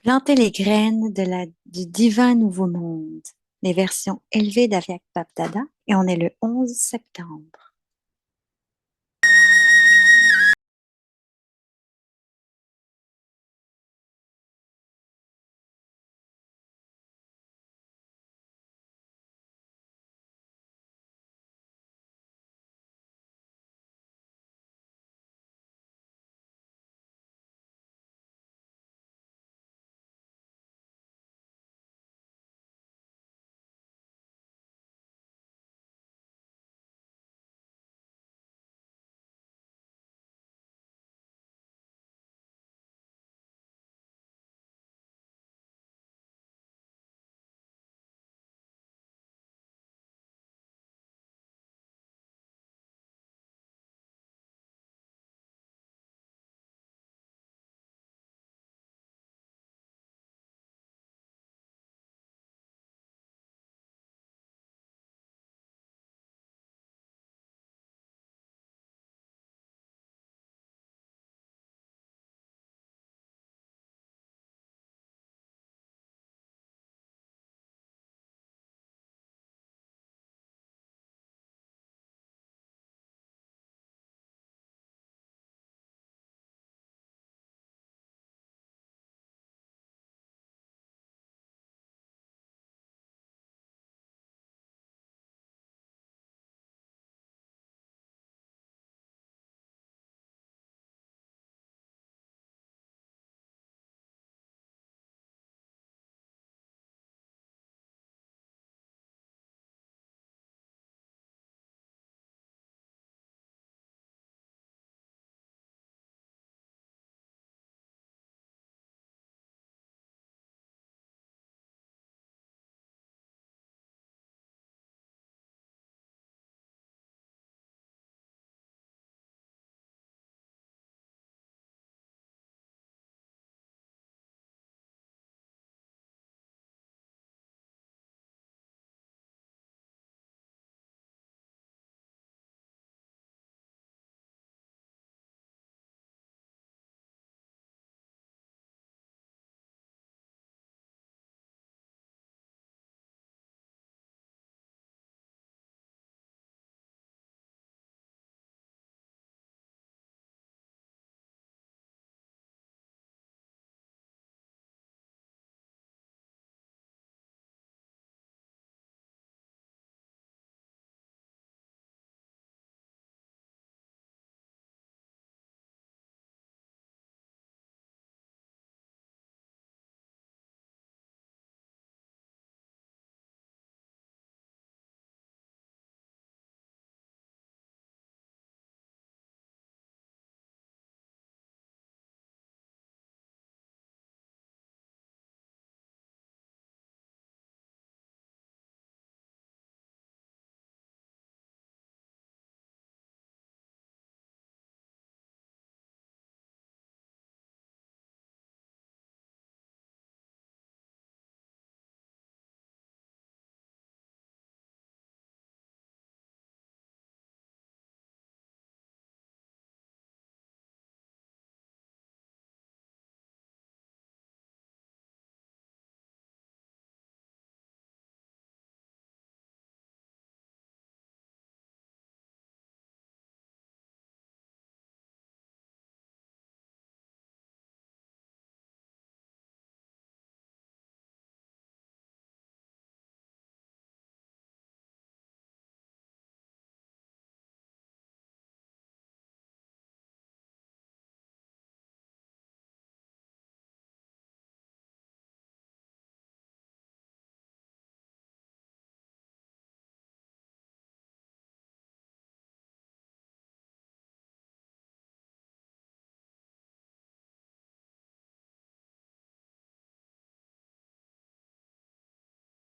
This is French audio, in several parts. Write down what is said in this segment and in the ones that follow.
Planter les graines du divin nouveau monde, les versions élevées d'Avyak Babdada, et on est le 11 septembre.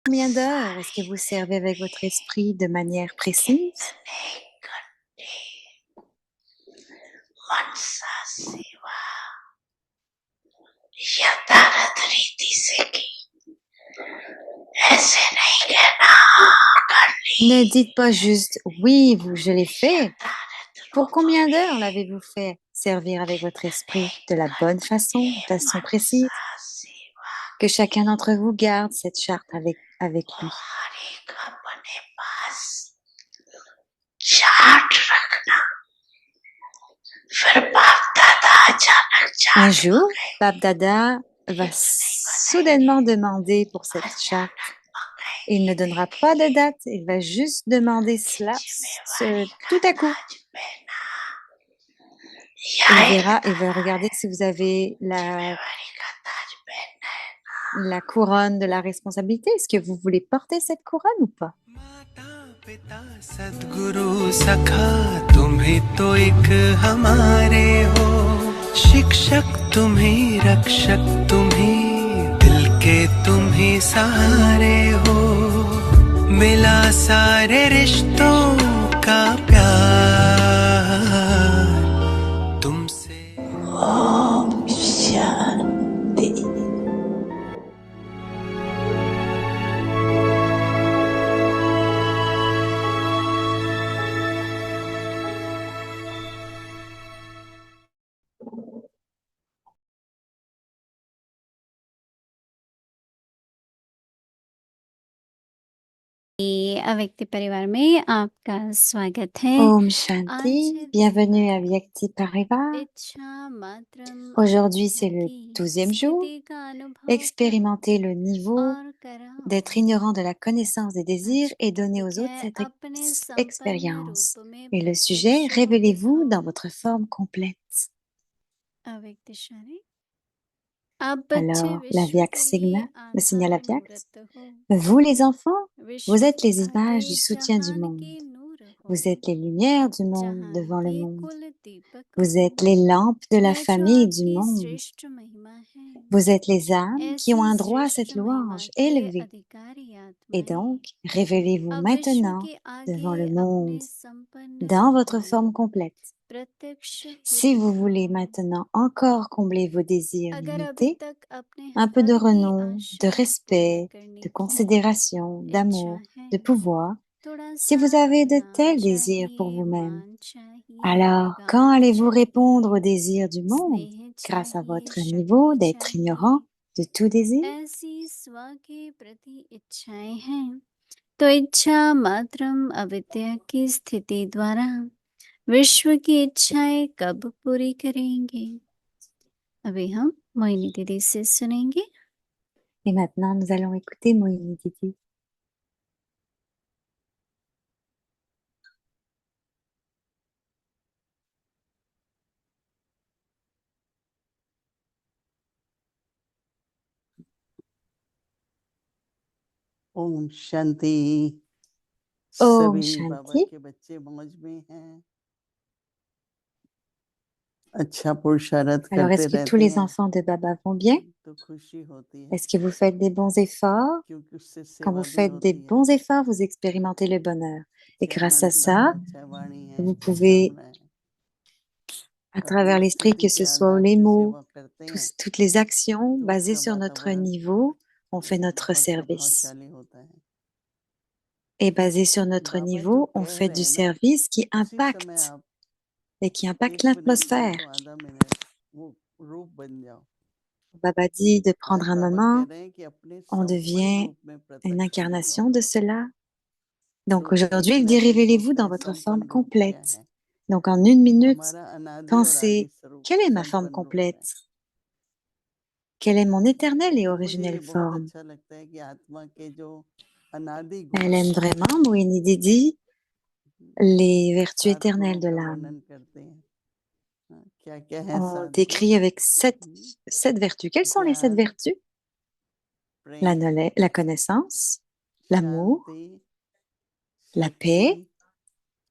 Combien d'heures est-ce que vous servez avec votre esprit de manière précise? Ne dites pas juste oui, je l'ai fait. Pour combien d'heures l'avez-vous fait servir avec votre esprit de la bonne façon, de façon précise? que chacun d'entre vous garde cette charte avec lui. Un jour, Bab Dada va soudainement demander pour cette charte. Il ne donnera pas de date, il va juste demander cela tout à coup. Il va regarder si vous avez la couronne de la responsabilité. Est-ce que vous voulez porter cette couronne ou pas? पिता सद्गुरु सखा तुम्ही तो एक हमारे हो शिक्षक तुम्ही रक्षक तुम्ही दिल के तुम्ही सहारे हो मिला सारे रिश्तों का प्यार तुमसे ओम शांति अव्यक्ति परिवार में आपका स्वागत है। Om Shanti, bienvenue à Vyakti Parivar. Aujourd'hui, c'est le 12e jour. Expérimentez le niveau d'être ignorant de la connaissance des désirs et donner aux autres cette expérience. Et le sujet, révélez-vous dans votre forme complète. Alors, la Vyak Sigma, le signal à Vyakt. Vous les enfants, vous êtes les images du soutien du monde. Vous êtes les lumières du monde devant le monde. Vous êtes les lampes de la famille du monde. Vous êtes les âmes qui ont un droit à cette louange élevée. Et donc, révélez-vous maintenant devant le monde, dans votre forme complète. Si vous voulez maintenant encore combler vos désirs limités, un peu de renom, de respect, de considération, d'amour, de pouvoir, si vous avez de tels désirs pour vous-même, alors quand allez-vous répondre aux désirs du monde grâce à votre niveau d'être ignorant de tout désir? तो इच्छा मात्रम अविद्या की स्थिति द्वारा विश्व की इच्छाएं कब पूरी करेंगे? अभी हम मोहिनी दीदी से सुनेंगे। Et maintenant, nous allons écouter Mohini Didi. Om Shanti. Om सभी बाबा Shanti. के बच्चे मौज में हैं, अच्छा पुरुषार्थ Alors, करते est-ce que tous रहते les हैं enfants de Baba vont bien? तो खुशी होती है, Est-ce que vous faites des bons efforts? क्योंकि उससे Quand सेवा vous भी faites des होती है। bons efforts, vous expérimentez le bonheur. Et grâce à हमारे ça, पास अच्छा वाणी है, vous अच्छा pouvez, कर्म है, à travers अपनी l'esprit, स्थिति que के ce soit आधार les से mots, सेवा करते हैं toutes les actions तो basées उसका sur notre वातावरण niveau, on fait notre बहुत service. प्रभावशाली होता है। Et basé sur notre बाबा जो niveau, on कह fait रहे du हैं ना, service qui उसी समय impacte आप et qui impacte 1 मिनट नहीं l'atmosphère. तो आधा मिनट वो रूप बन जाओ। Baba dit de आज prendre un बाबा कह moment, रहे हैं कि अपने on संपूर्ण devient रूप में une प्रत्यक्ष होने incarnation को। de cela. Donc तो aujourd'hui, एक il dit मिनट में révélez-vous सोचते dans हैं votre forme संपन्न रूप क्या complète. है। Donc en 1 minute, हमारा अनादि और आदि pensez, स्वरूप quelle est ma forme संपन्न रूप है। complète? Quelle est mon éternelle et तो मुझे ये originelle बहुत forme? अच्छा लगता है कि आत्मा के जो अनादि Elle गुण aime vraiment, Mohini Didi, les vertus सात éternelles गुणों de का l'âme. वर्णन करते हैं। क्या क्या है On सात गुण? décrit avec sept vertus. Quelles sont les 7 ज्ञान, vertus? La, प्रेम, la connaissance, l'amour, शांति, la शक्ति, paix,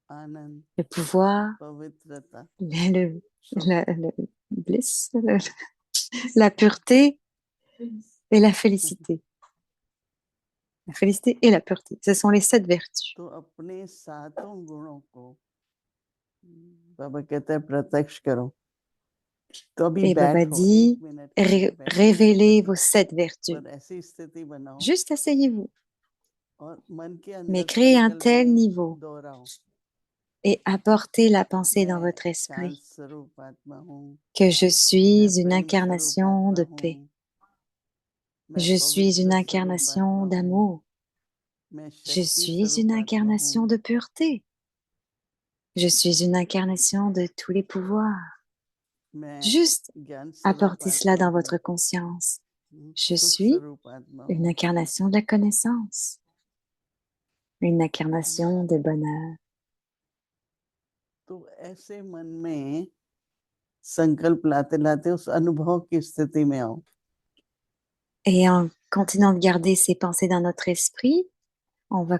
आनंद, le pouvoir, पवित्रता, le bliss, la pureté et la félicité. La félicité et la pureté, ce sont les 7 vertus. तो अपने सातों गुणों को बाबा कहते हैं प्रत्यक्ष करो। तो अभी Et Baba बैठो, dit, 1 मिनट के लिए बैठो, révélez vos 7 vertus. पर ऐसी स्थिति बनाओ Juste asseyez-vous, और मन के mais अंदर créez un संकल्प tel में niveau दोहराओ, et apportez la pensée dans मैं votre शांत esprit स्वरूप आत्मा हूँ, que je मैं suis une प्रेम स्वरूप incarnation आत्मा de paix. हूँ, Je suis une incarnation d'amour. Je suis une incarnation de pureté. Je suis une incarnation de tous les pouvoirs. Juste apportez cela dans votre conscience. Je suis une incarnation de la connaissance, une incarnation de bonheur. तो ऐसे मन में संकल्प लाते लाते उस अनुभव की स्थिति में आओ. Et en continuant de garder ces pensées dans notre esprit, on va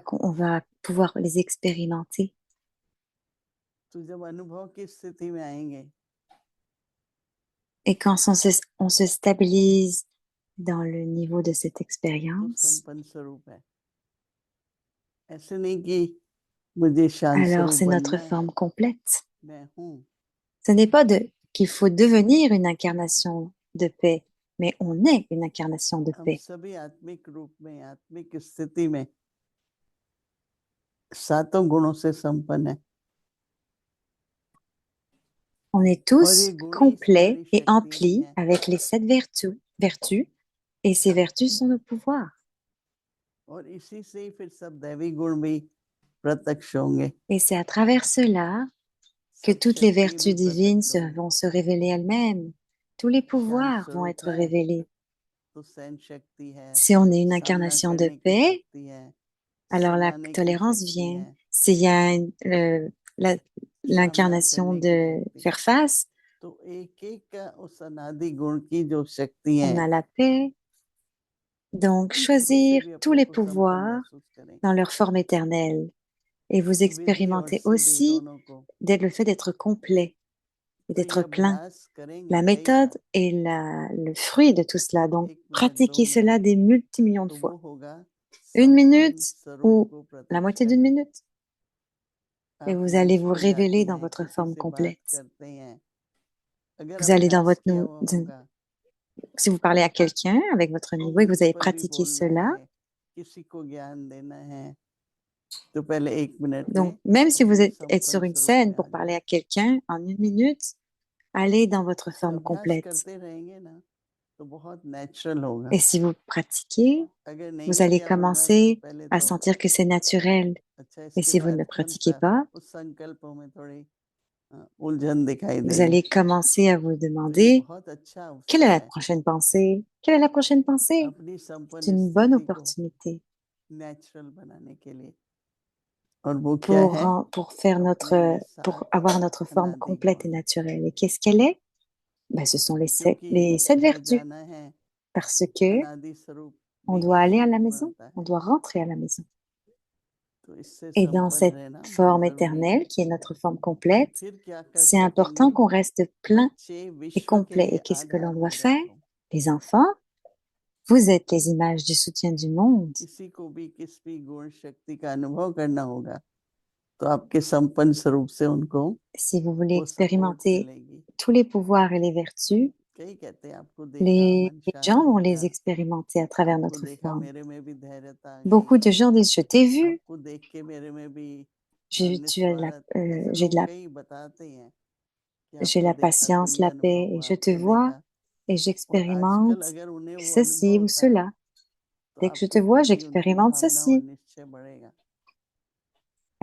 pouvoir les expérimenter. तो जब अनुभव की स्थिति में आएंगे, Et quand on se stabilise dans le niveau de cette तो expérience, संपन्न स्वरूप है. ऐसे नहीं कि मुझे शांत alors स्वरूप c'est notre बनना है. forme complète. मैं हूँ. Ce n'est pas qu'il faut devenir une incarnation de paix, mais on est une incarnation de हम paix. सभी आत्मिक रूप में, आत्मिक स्थिति में सातों गुणों से संपन्न है. On est tous complets et emplis avec les 7 vertus, et ces vertus sont nos pouvoirs. और इसी से ही फिर सब दैवी गुण भी प्रत्यक्ष होंगे. Et c'est à travers cela que toutes les vertus divines vont se révéler elles-mêmes. Tous les pouvoirs vont être révélés. तो सहन शक्ति है, Si on est une सामना incarnation de करने की paix, शक्ति है, alors la सहाने की tolérance शक्ति vient. है, S'il y a la- l'incarnation सामना करने की de शक्ति. faire face, तो एक एक का उस अनादि गुण की जो शक्ति on है, a la paix. Donc, उसी से choisir भी tous अपने les को संपन्न pouvoirs महसूस करें. dans leur forme éternelle. Et vous विधि और expérimentez सिद्धि aussi दोनों को. le fait d'être complet et तो ये d'être plein. अभ्यास करेंगे La कई méthode बार, est le fruit de tout cela. Donc, एक मिनट, 2 pratiquez cela minute, des multimillions de तो वो fois. होगा 1 संपन्न minute स्वरूप ou को la प्रत्यक्ष moitié d'une करना. minute. Et आप vous allez मंच vous पे जाते révéler dans हैं, votre किसी forme से बात complète. करते हैं, अगर Vous allez dans अभ्यास votre किया हुआ होगा, si vous parlez à quelqu'un avec votre और niveau et que मंच vous avez पर भी pratiqué बोलना cela, है, किसी को ज्ञान देना है, तो पहले 1 मिनट donc में même si vous अपने êtes sur संपन्न une स्वरूप scène में आ pour parler जाओ. à quelqu'un en 1 minute, allez dans votre तो forme अभ्यास complète. करते रहेंगे ना, तो बहुत नेचुरल होगा. Et si vous pratiquez, अगर vous नहीं allez किया होगा, तो commencer पहले à तो sentir que c'est naturel. अच्छा, Et इसके si vous ne बाद pratiquez कौन-सा pas, उस संकल्पों में थोड़ी उलझन दिखाई vous देगी. allez commencer à vous तो ये demander बहुत अच्छा quelle est अवसर la है prochaine pensée? Quelle est la prochaine pensée? अपनी C'est संपन्न une bonne स्थिति को opportunité नेचुरल बनाने के लिए. और वो क्या है? pour faire अपने ये pour 7 avoir notre forme अनादि complète et गुण. naturelle. Et qu'est-ce qu'elle est? Ben, ce sont les क्योंकि 7 घर vertus. जाना है, Parce que अनादि स्वरूप on भी doit aller à la संपूर्ण maison, होता on है. doit rentrer à la maison. तो इससे Et dans संपन्न cette रहना बहुत forme जरूरी है. éternelle, qui est notre forme complète, फिर क्या कर c'est important सकेंगे? qu'on reste plein बच्चे et विश्व के complet. लिए Et qu'est-ce que l'on आधार doit हो faire? जाते हो. Les enfants, vous êtes les images du soutien du monde. किसी को भी किस भी गुण शक्ति का अनुभव करना होगा, तो आपके संपन्न स्वरूप से उनको Si vous voulez वो सपोर्ट expérimenter मिलेगी. tous les pouvoirs et les vertus, कई कहते हैं आपको देखा मन les शांत gens हो vont गया, les expérimenter à travers आपको notre देखा forme. मेरे में भी धैर्यता आ Beaucoup गई, de gens disent, je t'ai vu, आपको देख के मेरे में भी tu as निस्वार्थ, ऐसे j'ai लोग कई बताते हैं कि j'ai आपको la देखा तो patience, ये la अनुभव paix, et हुआ, je te आपको vois देखा. et और आजकल j'expérimente अगर उन्हें वो अनुभव ceci ou होता है, cela. तो Dès que je te आपके vois, प्रति उनकी j'expérimente भावना और ceci. निश्चय बढ़ेगा.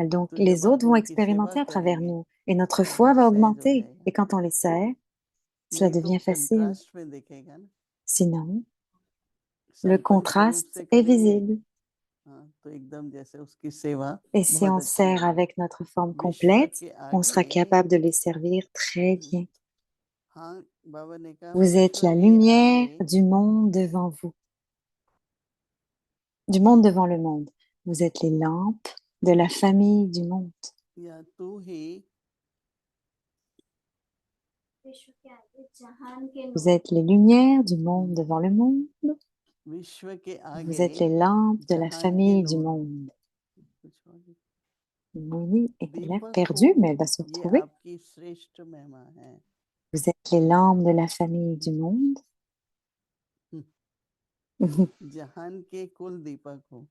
Donc, तो les जब आप autres vont उनकी सेवा expérimenter à travers करेंगे, nous et notre तो foi बहुत va सहज हो augmenter. जाएगा. Et quand on les sert, cela नहीं तो devient facile. कंट्रास्ट में दिखेगा ना, Sinon, le संपन्न स्वरूप contraste से est करेंगे, visible. हाँ, तो एकदम जैसे उसकी सेवा Et si बहुत on अच्छी sert होगी. avec notre forme विश्व complète, के on sera आगे, capable de les servir très bien. हाँ, बाबा ने कहा Vous êtes विश्व la के lumière आगे du monde devant vous, du monde devant le monde. Vous êtes les lampes de la famille du monde. या तू ही Vous êtes les lumières du monde devant le monde. विश्व के Vous êtes आगे les lampes de la जहान के famille du नूर हो. monde. कुछ और? Mouni est là दीपक perdue, mais हो, elle va se ये retrouver. आपकी श्रेष्ठ महिमा है. Vous êtes les lampes de la famille du monde. जहान के कुल दीपक हो,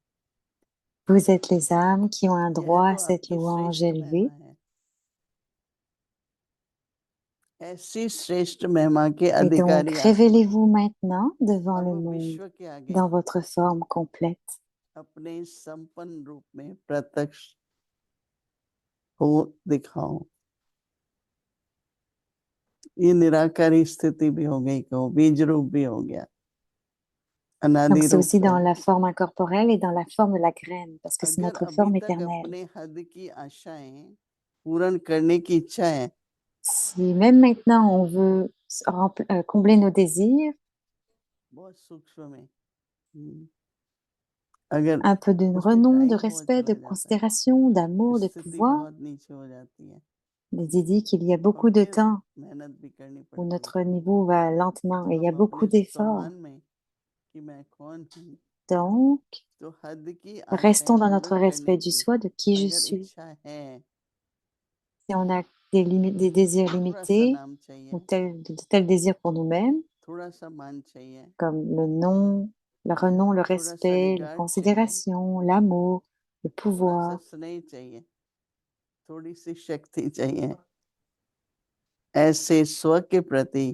Vous êtes les âmes qui ont un यह droit à तो cette आपकी louange श्रेष्ठ महिमा élevée. है. ऐसी श्रेष्ठ महिमा के Et donc, अधिकारी आत्मा révélez-vous maintenant devant le अब monde विश्व के आगे dans votre forme complète. अपने संपन्न रूप में प्रत्यक्ष हो दिखाओ। ये निराकारी स्थिति भी हो गई, कहो बीज रूप भी हो गया, Donc, अनादि c'est रूप aussi dans है। la forme incorporelle et dans la forme de la graine, parce que c'est अगर notre अभी forme तक éternelle. अपने हद की आशाएं पूर्ण करने की इच्छा है, Si même maintenant on veut combler nos désirs, बहुत सूक्ष्म में, अगर un peu de उसमें renom, de टाइम बहुत respect, de चला जाता है, considération, d'amour, de स्थिति pouvoir, बहुत नीचे हो जाती है il dit qu'il y a और beaucoup de फिर temps मेहनत भी करनी où पड़ती है। notre niveau va lentement तो et il y a हम beaucoup अपने d'efforts. सम्मान में कि मैं कौन हूँ, Donc, तो हद की restons आशाएं dans notre पूर्ण करने respect du की soi, de qui je अगर suis. इच्छा है, Si on a des désirs थोड़ा सा limités नाम चाहिए, ou de tels désirs pour nous-mêmes, थोड़ा सा मान चाहिए, comme le nom, le renom, le थोड़ा सा respect, la रिगार्ड चाहिए, considération, l'amour, le थोड़ा सा pouvoir, स्नेह चाहिए, थोड़ी सी शक्ति चाहिए, ऐसे स्व के प्रति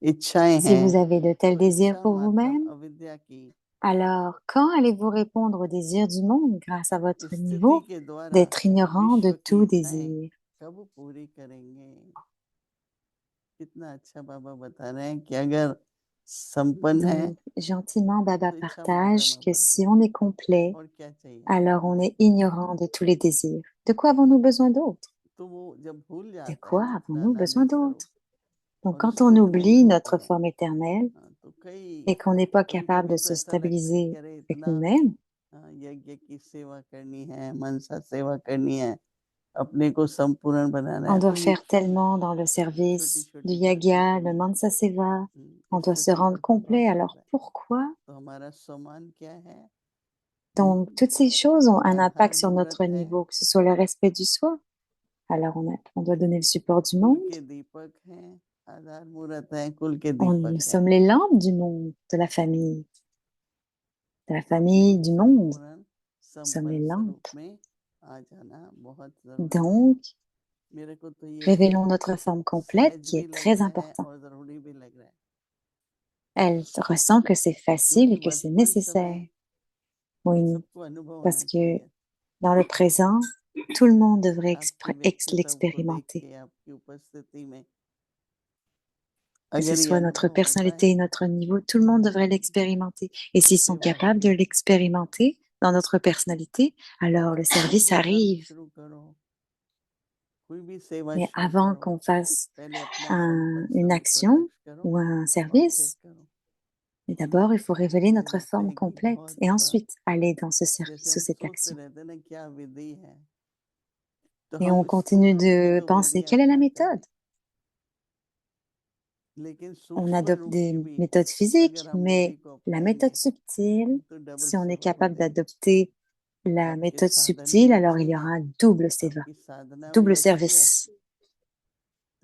इच्छाएं si vous हैं, avez de tels तो désirs इच्छा pour मात्रम vous-même, अविद्या की alors quand allez-vous répondre aux désirs du monde grâce à votre स्थिति niveau के द्वारा d'être ignorant de विश्व की tout इच्छाएं désir? कब पूरी करेंगे? कितना अच्छा बाबा बता रहे हैं कि अगर संपन्न है Donc, gentiment, Baba तो इच्छा partage मात्रम que अवर्थ si on est complet, और क्या चाहिए? alors on est ignorant de tous les désirs. De quoi avons-nous besoin d'autre? तो वो जब भूल De जाता है quoi ना अपना avons-nous besoin अनादि स्वरूप d'autre? Donc, और quand on स्थित मूल oublie रूप notre है, forme éternelle तो कई et qu'on n'est pas कभी capable कभी de तो se ऐसा लगता है कि stabiliser अरे avec इतना nous-mêmes, यज्ञ की सेवा करनी है, मनसा सेवा करनी है, अपने को संपूर्ण बनाना on है, doit तो ये faire क्यों tellement dans le छोटी service du छोटी बातों Yagya, के le लिए Mansa Seva, on doit se स्थिति rendre को complet. तबाह कर Alors रहा है? pourquoi? तो हमारा सम्मान क्या है? Donc, toutes ces choses ont un impact आधार sur मूर्त notre है, niveau, que ce soit le respect du soi. Alors, on doit donner le support du कुल monde. के दीपक हैं, आधार मूर्त है, कुल के Nous दीपक हैं, sommes les lampes du monde, de la famille, du monde. संपूर्ण Nous sommes les संपन्न lampes. स्वरूप में आ जाना बहुत जरूरी है। Donc, मेरे को तो ये révélons notre forme complète सहज qui भी est लग très रहा है important. और जरूरी भी लग रहा है, Elle ressent que c'est facile क्योंकि et que c'est वर्तमान nécessaire. समय Oui, सबको अनुभव parce होना que चाहिए। dans le présent, tout le monde devrait आपके व्यक्तित्व को देख l'expérimenter. के, आपकी उपस्थिति में Que ce अगर ये soit notre अनुभव होता personnalité है et notre niveau, tout le monde devrait l'expérimenter. Et s'ils sont सेवा capables de होगी, l'expérimenter dans notre personnalité, alors le service जब कर्म arrive. शुरू करो, कोई भी सेवा Mais शुरू avant करो, qu'on fasse पहले अपना संपन्न une स्वरूप action प्रत्यक्ष करो ou un और फिर service, करो। et d'abord, il faut révéler मुझे notre लगता forme है कि complète बहुत et ensuite aller dans ce जैसे service ou हम cette सोचते action. रहते हैं ना क्या विधि है, तो Et हम on स्थूल continue रूप की de तो विधि penser, quelle est la अपनाते हैं, méthode? लेकिन On सूक्ष्म adopte रूप की des भी méthodes physiques, अगर हम विधि mais को la अपनाएंगे méthode subtile, तो डबल si on est सेवा capable होगी। d'adopter la आपके méthode साधन भी subtile, alors अच्छे il y हैं, aura un double seva, आपकी साधना भी double अच्छी है, service.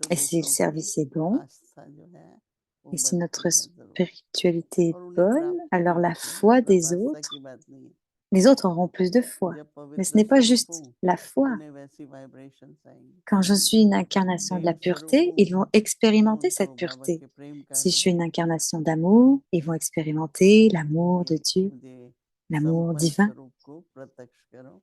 तो Et si le दूसरों की service est bon, आस्था जो है वो et si बढ़ती notre है जरूर, spiritualité est और उन्हें bonne, प्राप्ति भी alors la होती है। foi सिर्फ des आस्था autres, की बात नहीं है, les autres auront plus de foi. जब Mais ce पवित्र n'est pas स्वरूप juste हूँ la तो foi. उन्हें वैसी वाइब्रेशंस आएंगी। Quand je suis une incarnation de la प्रेम स्वरूप pureté, हूँ ils vont तो expérimenter उनको cette बाबा pureté. के प्रेम का Si je अनुभव suis une होगा incarnation d'amour, ils vont expérimenter l'amour de कि Dieu, मुझे l'amour संपन्न divin. स्वरूप को प्रत्यक्ष करो।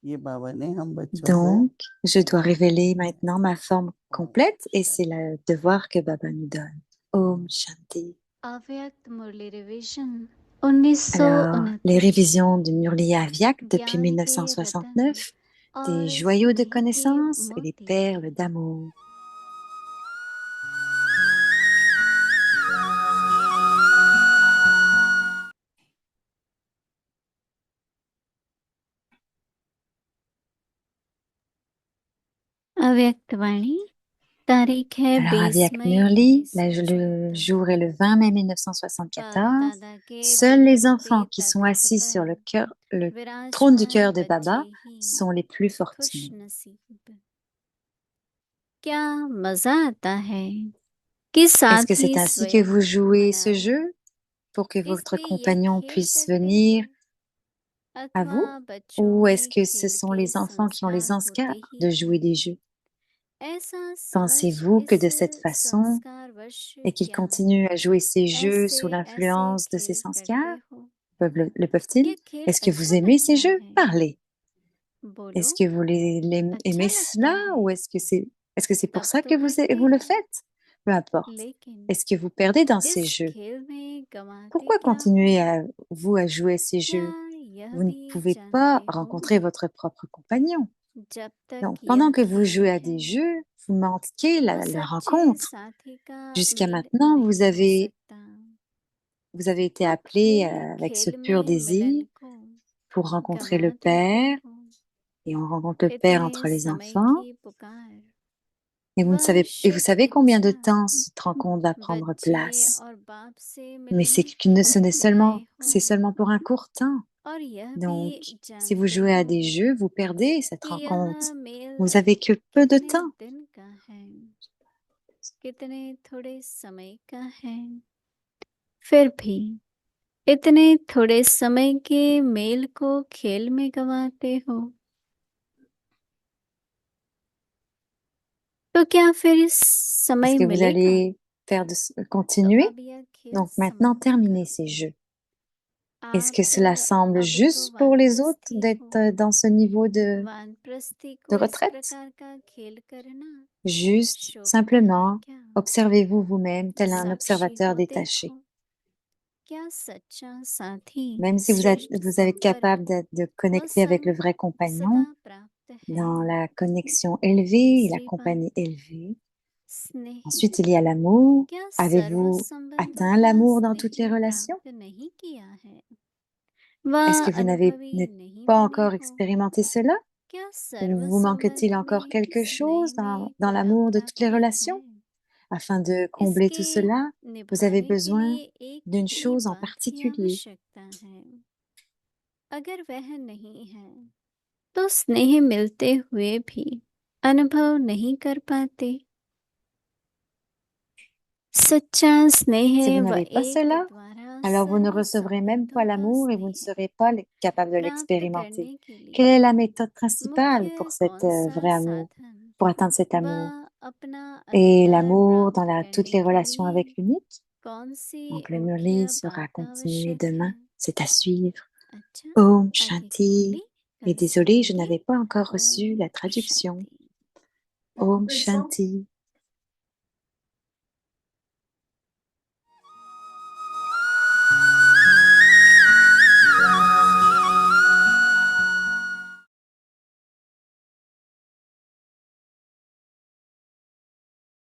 ये बाबा ने हम बच्चों को Donc, je dois révéler दिया है। maintenant ma forme ओम complète et c'est शांति। le devoir que Baba nous donne. Om Shanti. अव्यक्त मुरली revision Alors, les 1929 révisions du Murli Avyak depuis ज्ञान के रतन 1969, des और joyaux de स्नेह के connaissances et des मोती perles d'amour. अव्यक्त वाणी तारीख है Alors, 20 Avyak मई Murli, le 1974 jour est le 20 mai बाप 1974. दादा के Seuls दिल les पे enfants qui sont तख्त assis sur पर le trône du cœur विराजमान de बच्चे Baba ही sont les plus खुश fortunés. नसीब क्या मजा आता है कि Est-ce que साथी c'est ainsi que स्वयं vous jouez ce मनाए jeu pour que votre इसलिए यह compagnon खेल puisse करते हो venir à अथवा vous? बच्चों Ou est-ce में que ce खेल sont के les enfants qui ont les संस्कार होते Anskars ही de हैं jouer des jeux? Pensez-vous que de cette façon, et qu'il continue à jouer ces jeux sous l'influence de ces sanskars, le peuvent-ils? Est-ce que vous aimez ces jeux? Parlez. Est-ce que vous aimez cela ou est-ce que c'est pour ça que vous le faites? Peu importe. Est-ce que vous perdez dans ces jeux? Pourquoi continuez vous à jouer ces jeux? Vous ne pouvez pas rencontrer votre propre compagnon. Donc, pendant que vous jouez à des jeux, vous manquez la rencontre. Jusqu'à maintenant, vous avez été appelé avec ce pur désir pour rencontrer le Père, et on rencontre le Père entre les enfants. Et vous savez combien de temps cette rencontre va prendre place. Mais c'est seulement pour un court temps. Donc, si vous jouez à des jeux, vous perdez cette rencontre. Vous avez que peu de temps. फिर भी इतने थोड़े समय के मेल को खेल में गंवाते हो, तो क्या फिर इस Est-ce समय que vous मिलेगा? allez continuer? अब यह खेल Donc maintenant, समाप्त terminez ces jeux. Est-ce que cela semble juste pour les autres d'être dans ce niveau de retraite? Juste, simplement, observez-vous vous-même tel un observateur détaché. Même si vous êtes capable de connecter avec le vrai compagnon, dans la connexion élevée et la compagnie élevée. Ensuite, il y a l'amour. Avez-vous atteint l'amour dans toutes les relations? Est-ce que vous n'êtes pas encore expérimenté cela? Vous manque-t-il encore quelque chose dans l'amour de toutes les relations? Afin de combler tout cela, vous avez besoin d'une chose en particulier. तो स्नेह मिलते हुए भी अनुभव नहीं कर पाते। सच्चा स्नेह Si vous व n'avez pas एक cela, द्वारा alors vous ne सर्व recevrez même pas संबंधों का l'amour et vous ne स्नेह serez pas capable de प्राप्त l'expérimenter. करने के Quelle est लिए la méthode principale pour मुख्य cet कौन सा vrai amour, साधन pour atteindre cet व amour? अपना Et अधिकार l'amour dans प्राप्त toutes करने les के relations लिए avec l'unique? कौन सी Donc le मुख्य Murli sera बात continué आवश्यक demain, है? c'est à suivre. अच्छा, Om आगे की Shanti. मुरली Et कल désolé, je सुनेंगे। n'avais pas encore reçu ओम la traduction. शांति। Om Shanti.